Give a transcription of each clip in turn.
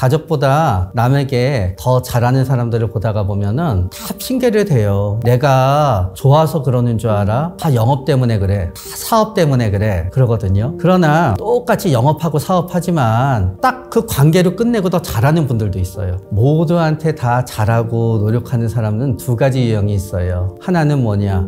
가족보다 남에게 더 잘하는 사람들을 보다가 보면은 다 핑계를 대요. 내가 좋아서 그러는 줄 알아? 다 영업 때문에 그래. 다 사업 때문에 그래. 그러거든요. 그러나 똑같이 영업하고 사업하지만 딱 그 관계로 끝내고 더 잘하는 분들도 있어요. 모두한테 다 잘하고 노력하는 사람은 두 가지 유형이 있어요. 하나는 뭐냐?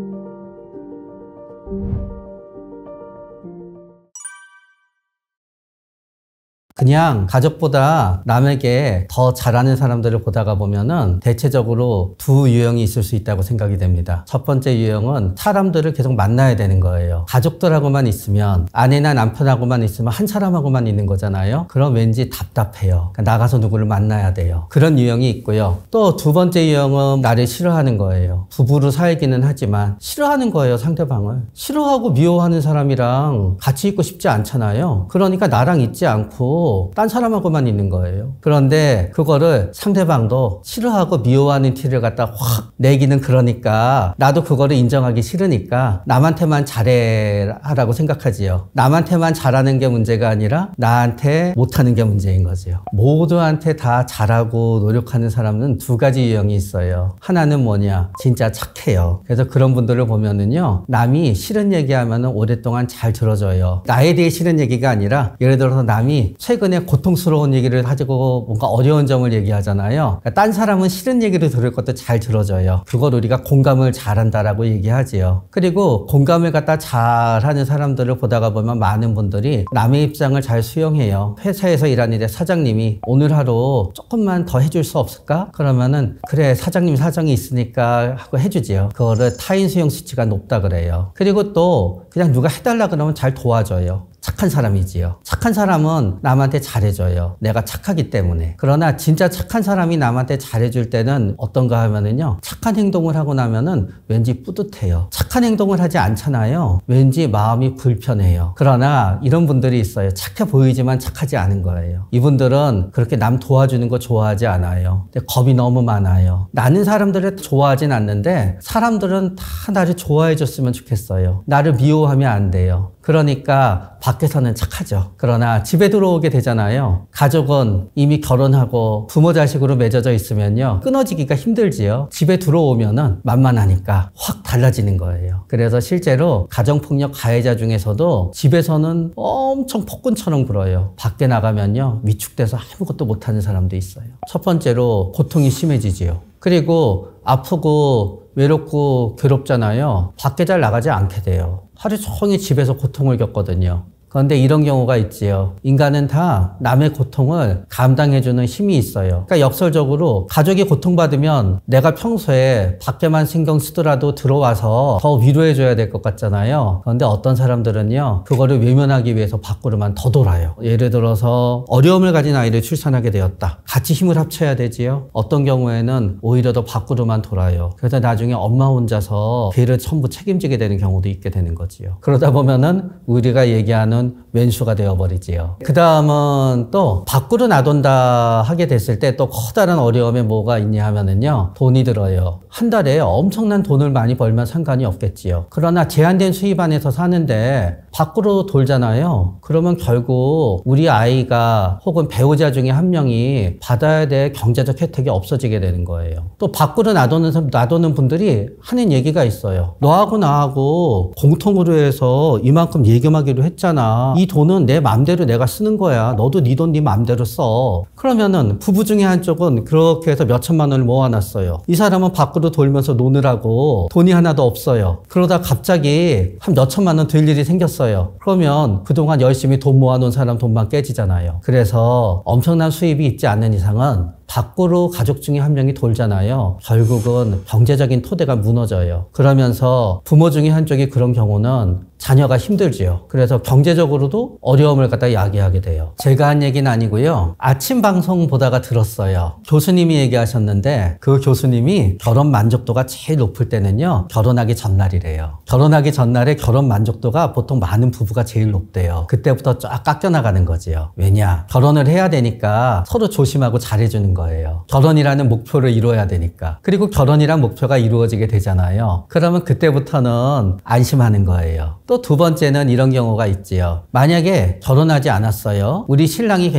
그냥 가족보다 남에게 더 잘하는 사람들을 보다가 보면은 대체적으로 두 유형이 있을 수 있다고 생각이 됩니다. 첫 번째 유형은 사람들을 계속 만나야 되는 거예요. 가족들하고만 있으면, 아내나 남편하고만 있으면 한 사람하고만 있는 거잖아요. 그럼 왠지 답답해요. 그러니까 나가서 누구를 만나야 돼요. 그런 유형이 있고요. 또 두 번째 유형은 나를 싫어하는 거예요. 부부로 살기는 하지만 싫어하는 거예요, 상대방을. 싫어하고 미워하는 사람이랑 같이 있고 싶지 않잖아요. 그러니까 나랑 있지 않고 딴 사람하고만 있는 거예요. 그런데 그거를 상대방도 싫어하고 미워하는 티를 갖다 확 내기는, 그러니까 나도 그거를 인정하기 싫으니까 남한테만 잘해라고 생각하지요. 남한테만 잘하는 게 문제가 아니라 나한테 못하는 게 문제인 거죠. 모두한테 다 잘하고 노력하는 사람은 두 가지 유형이 있어요. 하나는 뭐냐? 진짜 착해요. 그래서 그런 분들을 보면은요, 남이 싫은 얘기하면은 오랫동안 잘 들어줘요. 나에 대해 싫은 얘기가 아니라, 예를 들어서 남이 최근에 고통스러운 얘기를 가지고 뭔가 어려운 점을 얘기하잖아요. 그러니까 딴 사람은 싫은 얘기를 들을 것도 잘 들어줘요. 그걸 우리가 공감을 잘한다라고 얘기하지요. 그리고 공감을 갖다 잘하는 사람들을 보다가 보면 많은 분들이 남의 입장을 잘 수용해요. 회사에서 일하는데 사장님이 오늘 하루 조금만 더 해줄 수 없을까? 그러면은 그래, 사장님 사정이 있으니까 하고 해주지요. 그거를 타인 수용 수치가 높다 그래요. 그리고 또 그냥 누가 해달라 그러면 잘 도와줘요. 착한 사람이지요. 착한 사람은 남한테 잘해줘요. 내가 착하기 때문에. 그러나 진짜 착한 사람이 남한테 잘해줄 때는 어떤가 하면은요, 착한 행동을 하고 나면은 왠지 뿌듯해요. 착한 행동을 하지 않잖아요. 왠지 마음이 불편해요. 그러나 이런 분들이 있어요. 착해 보이지만 착하지 않은 거예요. 이분들은 그렇게 남 도와주는 거 좋아하지 않아요. 근데 겁이 너무 많아요. 나는 사람들을 좋아하진 않는데 사람들은 다 나를 좋아해 줬으면 좋겠어요. 나를 미워하면 안 돼요. 그러니까 밖에서는 착하죠. 그러나 집에 들어오게 되잖아요. 가족은 이미 결혼하고 부모 자식으로 맺어져 있으면요, 끊어지기가 힘들지요. 집에 들어오면은 만만하니까 확 달라지는 거예요. 그래서 실제로 가정폭력 가해자 중에서도 집에서는 엄청 폭군처럼 굴어요. 밖에 나가면요, 위축돼서 아무것도 못하는 사람도 있어요. 첫 번째로 고통이 심해지지요. 그리고 아프고 외롭고 괴롭잖아요. 밖에 잘 나가지 않게 돼요. 하루 종일 집에서 고통을 겪거든요. 그런데 이런 경우가 있지요. 인간은 다 남의 고통을 감당해주는 힘이 있어요. 그러니까 역설적으로 가족이 고통받으면 내가 평소에 밖에만 신경 쓰더라도 들어와서 더 위로해줘야 될 것 같잖아요. 그런데 어떤 사람들은요, 그거를 외면하기 위해서 밖으로만 더 돌아요. 예를 들어서 어려움을 가진 아이를 출산하게 되었다. 같이 힘을 합쳐야 되지요. 어떤 경우에는 오히려 더 밖으로만 돌아요. 그래서 나중에 엄마 혼자서 걔를 전부 책임지게 되는 경우도 있게 되는 거지요. 그러다 보면은 우리가 얘기하는 왼수가 되어버리지요. 그 다음은 또 밖으로 나돈다 하게 됐을 때 또 커다란 어려움에 뭐가 있냐 하면은요, 돈이 들어요. 한 달에 엄청난 돈을 많이 벌면 상관이 없겠지요. 그러나 제한된 수입 안에서 사는데 밖으로 돌잖아요. 그러면 결국 우리 아이가 혹은 배우자 중에 한 명이 받아야 될 경제적 혜택이 없어지게 되는 거예요. 또 밖으로 놔두는 분들이 하는 얘기가 있어요. 너하고 나하고 공통으로 해서 이만큼 예금하기로 했잖아. 이 돈은 내 맘대로 내가 쓰는 거야. 너도 네 돈 네 맘대로 써. 그러면은 부부 중에 한쪽은 그렇게 해서 몇 천만 원을 모아놨어요. 이 사람은 밖으로 돌면서 노느라고 돈이 하나도 없어요. 그러다 갑자기 한 몇 천만 원 될 일이 생겼어요. 그러면 그동안 열심히 돈 모아놓은 사람 돈만 깨지잖아요. 그래서 엄청난 수입이 있지 않는 이상은 밖으로 가족 중에 한 명이 돌잖아요. 결국은 경제적인 토대가 무너져요. 그러면서 부모 중에 한쪽이 그런 경우는 자녀가 힘들지요. 그래서 경제적으로도 어려움을 갖다 야기하게 돼요. 제가 한 얘기는 아니고요. 아침 방송 보다가 들었어요. 교수님이 얘기하셨는데 그 교수님이 결혼 만족도가 제일 높을 때는요, 결혼하기 전날이래요. 결혼하기 전날에 결혼 만족도가 보통 많은 부부가 제일 높대요. 그때부터 쫙 깎여 나가는 거지요. 왜냐? 결혼을 해야 되니까 서로 조심하고 잘해주는 거예요. 거예요. 결혼이라는 목표를 이루어야 되니까. 그리고 결혼이란 목표가 이루어지게 되잖아요. 그러면 그때부터는 안심하는 거예요. 또 두 번째는 이런 경우가 있지요. 만약에 결혼하지 않았어요. 우리 신랑이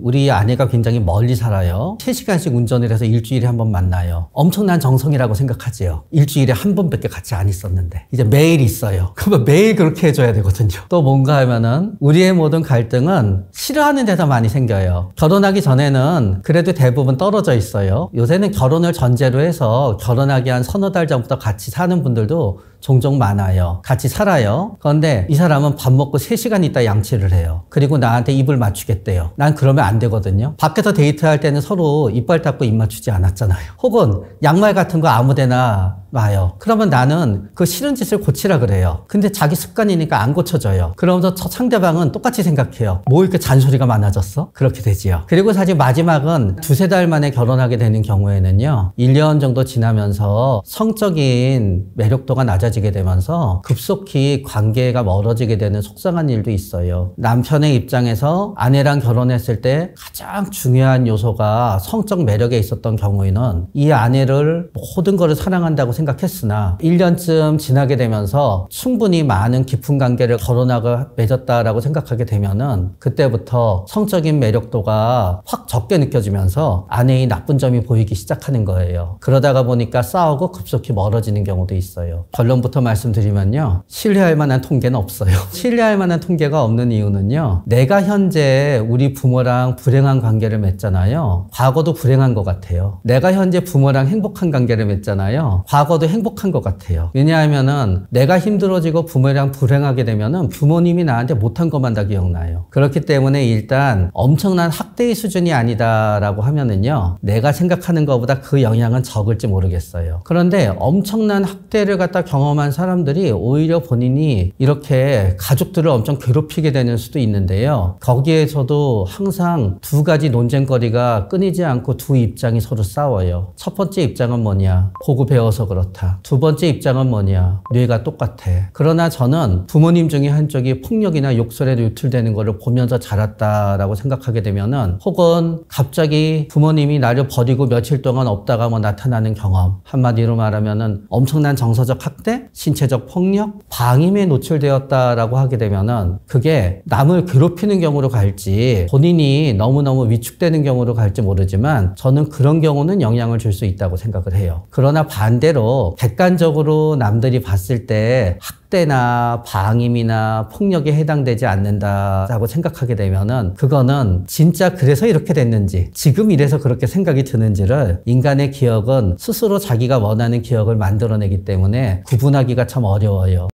우리 아내가 굉장히 멀리 살아요. 3시간씩 운전을 해서 일주일에 한 번 만나요. 엄청난 정성이라고 생각하지요. 일주일에 한 번밖에 같이 안 있었는데 이제 매일 있어요. 그러면 매일 그렇게 해줘야 되거든요. 또 뭔가 하면은 우리의 모든 갈등은 싫어하는 데서 많이 생겨요. 결혼하기 전에는 그래도 대부분 떨어져 있어요. 요새는 결혼을 전제로 해서 결혼하기 한 서너 달 전부터 같이 사는 분들도 종종 많아요. 같이 살아요. 그런데 이 사람은 밥 먹고 3시간 있다 양치를 해요. 그리고 나한테 입을 맞추겠대요. 난 그러면 안 되거든요. 밖에서 데이트할 때는 서로 이빨 닦고 입 맞추지 않았잖아요. 혹은 양말 같은 거 아무데나 놔요. 그러면 나는 그 싫은 짓을 고치라 그래요. 근데 자기 습관이니까 안 고쳐져요. 그러면서 상대방은 똑같이 생각해요. 뭐 이렇게 잔소리가 많아졌어? 그렇게 되지요. 그리고 사실 마지막은 2-3달 만에 결혼하게 되는 경우에는요. 1년 정도 지나면서 성적인 매력도가 낮아지게 되면서 급속히 관계가 멀어지게 되는 속상한 일도 있어요. 남편의 입장에서 아내랑 결혼했을 때 가장 중요한 요소가 성적 매력에 있었던 경우에는 이 아내를 모든 것을 사랑한다고 생각했으나 1년쯤 지나게 되면서 충분히 많은 깊은 관계를 결혼하고 맺었다라고 생각하게 되면은 그때부터 성적인 매력도가 확 적게 느껴지면서 아내의 나쁜 점이 보이기 시작하는 거예요. 그러다가 보니까 싸우고 급속히 멀어지는 경우도 있어요. 결론부터 말씀드리면요. 신뢰할 만한 통계는 없어요. 신뢰할 만한 통계가 없는 이유는요. 내가 현재 우리 부모랑 불행한 관계를 맺잖아요. 과거도 불행한 것 같아요. 내가 현재 부모랑 행복한 관계를 맺잖아요. 과거도 행복한 것 같아요. 왜냐하면은 내가 힘들어지고 부모랑 불행하게 되면은 부모님이 나한테 못한 것만 다 기억나요. 그렇기 때문에 일단 엄청난 학대의 수준이 아니다라고 하면은요. 내가 생각하는 것보다 그 영향은 적을지 모르겠어요. 그런데 엄청난 학대를 갖다 경험한 사람들이 오히려 본인이 이렇게 가족들을 엄청 괴롭히게 되는 수도 있는데요. 거기에서도 항상 두 가지 논쟁거리가 끊이지 않고 두 입장이 서로 싸워요. 첫 번째 입장은 뭐냐? 보고 배워서 그렇다. 두 번째 입장은 뭐냐? 뇌가 똑같아. 그러나 저는 부모님 중에 한쪽이 폭력이나 욕설에 노출되는 거를 보면서 자랐다라고 생각하게 되면은 혹은 갑자기 부모님이 나를 버리고 며칠 동안 없다가 뭐 나타나는 경험. 한마디로 말하면은 엄청난 정서적 학대, 신체적 폭력, 방임에 노출되었다라고 하게 되면은 그게 남을 괴롭히는 경우로 갈지 본인이 너무너무 위축되는 경우로 갈지 모르지만 저는 그런 경우는 영향을 줄 수 있다고 생각을 해요. 그러나 반대로 객관적으로 남들이 봤을 때 학대나 방임이나 폭력에 해당되지 않는다라고 생각하게 되면은 그거는 진짜 그래서 이렇게 됐는지 지금 이래서 그렇게 생각이 드는지를 인간의 기억은 스스로 자기가 원하는 기억을 만들어내기 때문에 구분하기가 참 어려워요.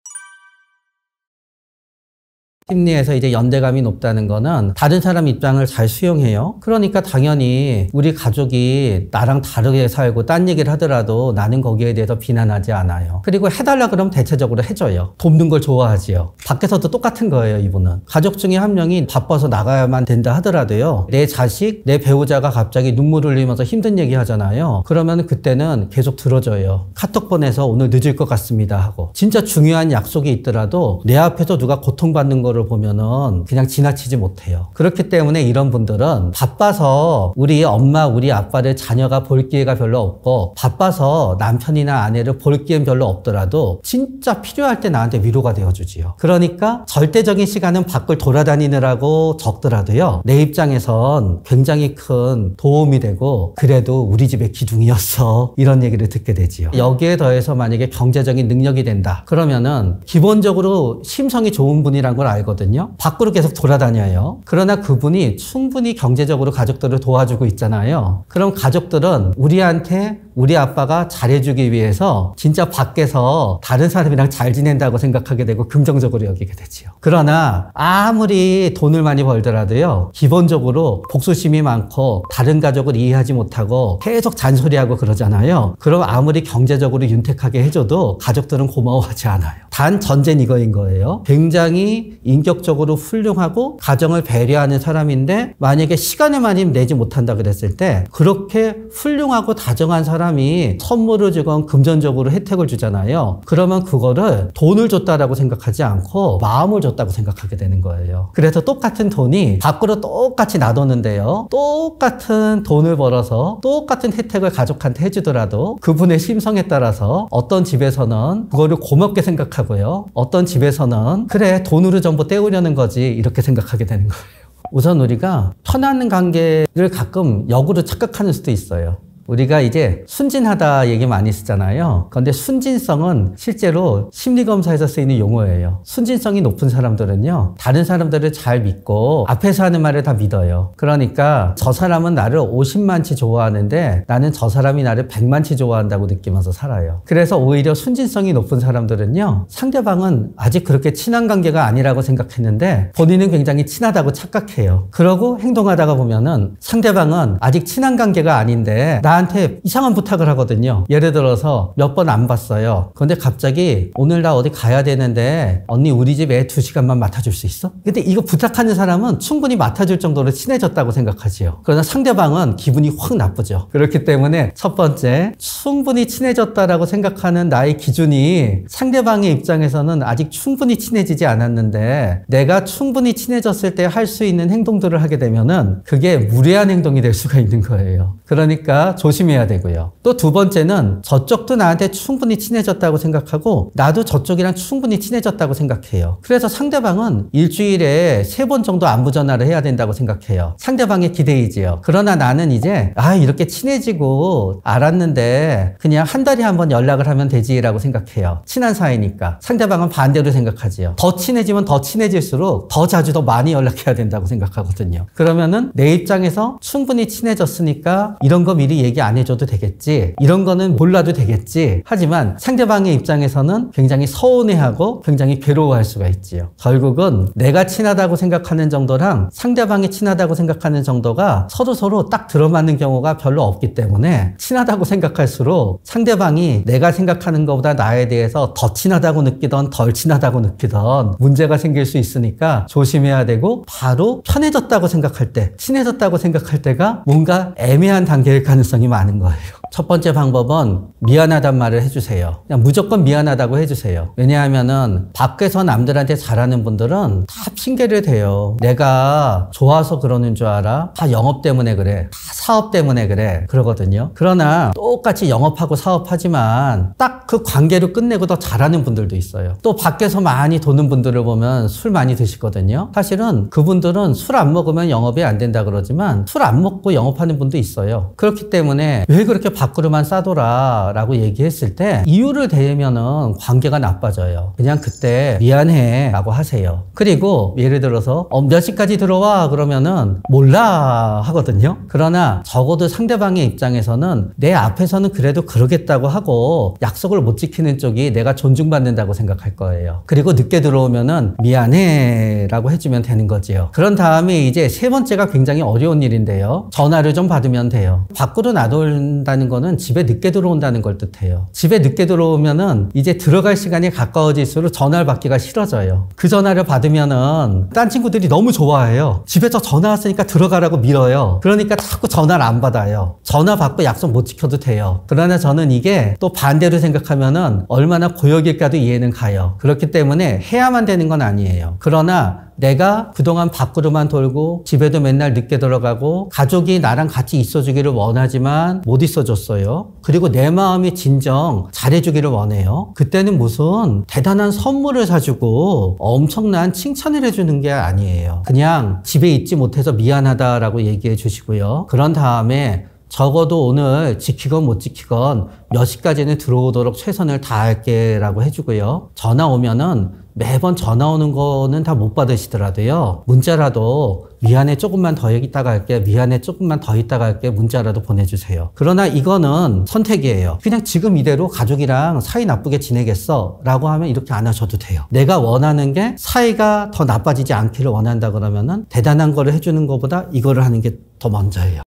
심리에서 이제 연대감이 높다는 거는 다른 사람 입장을 잘 수용해요. 그러니까 당연히 우리 가족이 나랑 다르게 살고 딴 얘기를 하더라도 나는 거기에 대해서 비난하지 않아요. 그리고 해달라 그러면 대체적으로 해줘요. 돕는 걸 좋아하지요. 밖에서도 똑같은 거예요, 이분은. 가족 중에 한 명이 바빠서 나가야만 된다 하더라도요. 내 자식, 내 배우자가 갑자기 눈물 흘리면서 힘든 얘기 하잖아요. 그러면 그때는 계속 들어줘요. 카톡 보내서 오늘 늦을 것 같습니다 하고. 진짜 중요한 약속이 있더라도 내 앞에서 누가 고통받는 거를 보면은 그냥 지나치지 못해요. 그렇기 때문에 이런 분들은 바빠서 우리 엄마, 우리 아빠를 자녀가 볼 기회가 별로 없고 바빠서 남편이나 아내를 볼 기회는 별로 없더라도 진짜 필요할 때 나한테 위로가 되어주지요. 그러니까 절대적인 시간은 밖을 돌아다니느라고 적더라도요. 내 입장에선 굉장히 큰 도움이 되고 그래도 우리 집의 기둥이었어. 이런 얘기를 듣게 되지요. 여기에 더해서 만약에 경제적인 능력이 된다. 그러면은 기본적으로 심성이 좋은 분이란 걸 알거든요. 밖으로 계속 돌아다녀요. 그러나 그분이 충분히 경제적으로 가족들을 도와주고 있잖아요. 그럼 가족들은 우리한테 우리 아빠가 잘해주기 위해서 진짜 밖에서 다른 사람이랑 잘 지낸다고 생각하게 되고 긍정적으로 여기게 되지요. 그러나 아무리 돈을 많이 벌더라도요. 기본적으로 복수심이 많고 다른 가족을 이해하지 못하고 계속 잔소리하고 그러잖아요. 그럼 아무리 경제적으로 윤택하게 해줘도 가족들은 고마워하지 않아요. 단 전제는 이거인 거예요. 굉장히 인격적으로 훌륭하고 가정을 배려하는 사람인데 만약에 시간을 많이 내지 못한다 그랬을 때 그렇게 훌륭하고 다정한 사람이 선물을 주건 금전적으로 혜택을 주잖아요. 그러면 그거를 돈을 줬다라고 생각하지 않고 마음을 줬다고 생각하게 되는 거예요. 그래서 똑같은 돈이 밖으로 똑같이 놔뒀는데요. 똑같은 돈을 벌어서 똑같은 혜택을 가족한테 해주더라도 그분의 심성에 따라서 어떤 집에서는 그거를 고맙게 생각하고요. 어떤 집에서는 그래 돈으로 전부 때우려는 거지 이렇게 생각하게 되는 거예요. 우선 우리가 편한 관계를 가끔 역으로 착각하는 수도 있어요. 우리가 이제 순진하다 얘기 많이 쓰잖아요. 그런데 순진성은 실제로 심리검사에서 쓰이는 용어예요. 순진성이 높은 사람들은요, 다른 사람들을 잘 믿고 앞에서 하는 말을 다 믿어요. 그러니까 저 사람은 나를 50만치 좋아하는데 나는 저 사람이 나를 100만치 좋아한다고 느끼면서 살아요. 그래서 오히려 순진성이 높은 사람들은요, 상대방은 아직 그렇게 친한 관계가 아니라고 생각했는데 본인은 굉장히 친하다고 착각해요. 그러고 행동하다가 보면은 상대방은 아직 친한 관계가 아닌데 나한테 이상한 부탁을 하거든요. 예를 들어서 몇 번 안 봤어요. 그런데 갑자기 오늘 나 어디 가야 되는데 언니 우리 집에 2시간만 맡아줄 수 있어? 근데 이거 부탁하는 사람은 충분히 맡아줄 정도로 친해졌다고 생각하지요. 그러나 상대방은 기분이 확 나쁘죠. 그렇기 때문에 첫 번째, 충분히 친해졌다라고 생각하는 나의 기준이 상대방의 입장에서는 아직 충분히 친해지지 않았는데 내가 충분히 친해졌을 때 할 수 있는 행동들을 하게 되면은 그게 무례한 행동이 될 수가 있는 거예요. 그러니까 조심해야 되고요. 또 두 번째는 저쪽도 나한테 충분히 친해졌다고 생각하고 나도 저쪽이랑 충분히 친해졌다고 생각해요. 그래서 상대방은 일주일에 3번 정도 안부 전화를 해야 된다고 생각해요. 상대방의 기대이지요. 그러나 나는 이제 이렇게 친해지고 알았는데 그냥 한 달에 한 번 연락을 하면 되지라고 생각해요. 친한 사이니까. 상대방은 반대로 생각하지요. 더 친해지면 더 친해질수록 더 자주 더 많이 연락해야 된다고 생각하거든요. 그러면은 내 입장에서 충분히 친해졌으니까 이런 거 미리 얘기 안 해줘도 되겠지, 이런 거는 몰라도 되겠지. 하지만 상대방의 입장에서는 굉장히 서운해하고 굉장히 괴로워할 수가 있지요. 결국은 내가 친하다고 생각하는 정도랑 상대방이 친하다고 생각하는 정도가 서로 딱 들어맞는 경우가 별로 없기 때문에 친하다고 생각할수록 상대방이 내가 생각하는 것보다 나에 대해서 더 친하다고 느끼던 덜 친하다고 느끼던 문제가 생길 수 있으니까 조심해야 되고, 바로 편해졌다고 생각할 때, 친해졌다고 생각할 때가 뭔가 애매한 단계일 가능성이 많은 거예요. 첫 번째 방법은 미안하단 말을 해주세요. 그냥 무조건 미안하다고 해주세요. 왜냐하면은 밖에서 남들한테 잘하는 분들은 다 핑계를 대요. 내가 좋아서 그러는 줄 알아? 다 영업 때문에 그래. 다 사업 때문에 그래. 그러거든요. 그러나 똑같이 영업하고 사업하지만 딱 그 관계로 끝내고 더 잘하는 분들도 있어요. 또 밖에서 많이 도는 분들을 보면 술 많이 드시거든요. 사실은 그분들은 술 안 먹으면 영업이 안 된다 그러지만 술 안 먹고 영업하는 분도 있어요. 그렇기 때문에 왜 그렇게 밖으로만 싸돌아 라고 얘기했을 때 이유를 대면은 관계가 나빠져요. 그냥 그때 미안해 라고 하세요. 그리고 예를 들어서 몇 시까지 들어와 그러면은 몰라 하거든요. 그러나 적어도 상대방의 입장에서는 내 앞에서는 그래도 그러겠다고 하고 약속을 못 지키는 쪽이 내가 존중받는다고 생각할 거예요. 그리고 늦게 들어오면은 미안해 라고 해주면 되는 거지요. 그런 다음에 이제 세 번째가 굉장히 어려운 일인데요. 전화를 좀 받으면 돼요. 밖으로 나돌다는 거는 집에 늦게 들어온다는 걸 뜻해요. 집에 늦게 들어오면은 이제 들어갈 시간이 가까워질수록 전화를 받기가 싫어져요. 그 전화를 받으면은 딴 친구들이 너무 좋아해요. 집에서 전화 왔으니까 들어가라고 밀어요. 그러니까 자꾸 전화를 안 받아요. 전화 받고 약속 못 지켜도 돼요. 그러나 저는 이게 또 반대로 생각하면은 얼마나 고역일까도 이해는 가요. 그렇기 때문에 해야만 되는 건 아니에요. 그러나 내가 그동안 밖으로만 돌고 집에도 맨날 늦게 들어가고 가족이 나랑 같이 있어주기를 원하지만 못 있어줬어요. 그리고 내 마음이 진정 잘해주기를 원해요. 그때는 무슨 대단한 선물을 사주고 엄청난 칭찬을 해주는 게 아니에요. 그냥 집에 있지 못해서 미안하다라고 얘기해 주시고요. 그런 다음에 적어도 오늘 지키건 못 지키건 몇 시까지는 들어오도록 최선을 다할게 라고 해주고요. 전화 오면은 매번 전화 오는 거는 다 못 받으시더라도요, 문자라도 미안해 조금만 더 있다가 할게, 미안해 조금만 더 있다가 할게, 문자라도 보내주세요. 그러나 이거는 선택이에요. 그냥 지금 이대로 가족이랑 사이 나쁘게 지내겠어 라고 하면 이렇게 안 하셔도 돼요. 내가 원하는 게 사이가 더 나빠지지 않기를 원한다 그러면은 대단한 거를 해주는 것보다 이거를 하는 게 더 먼저예요.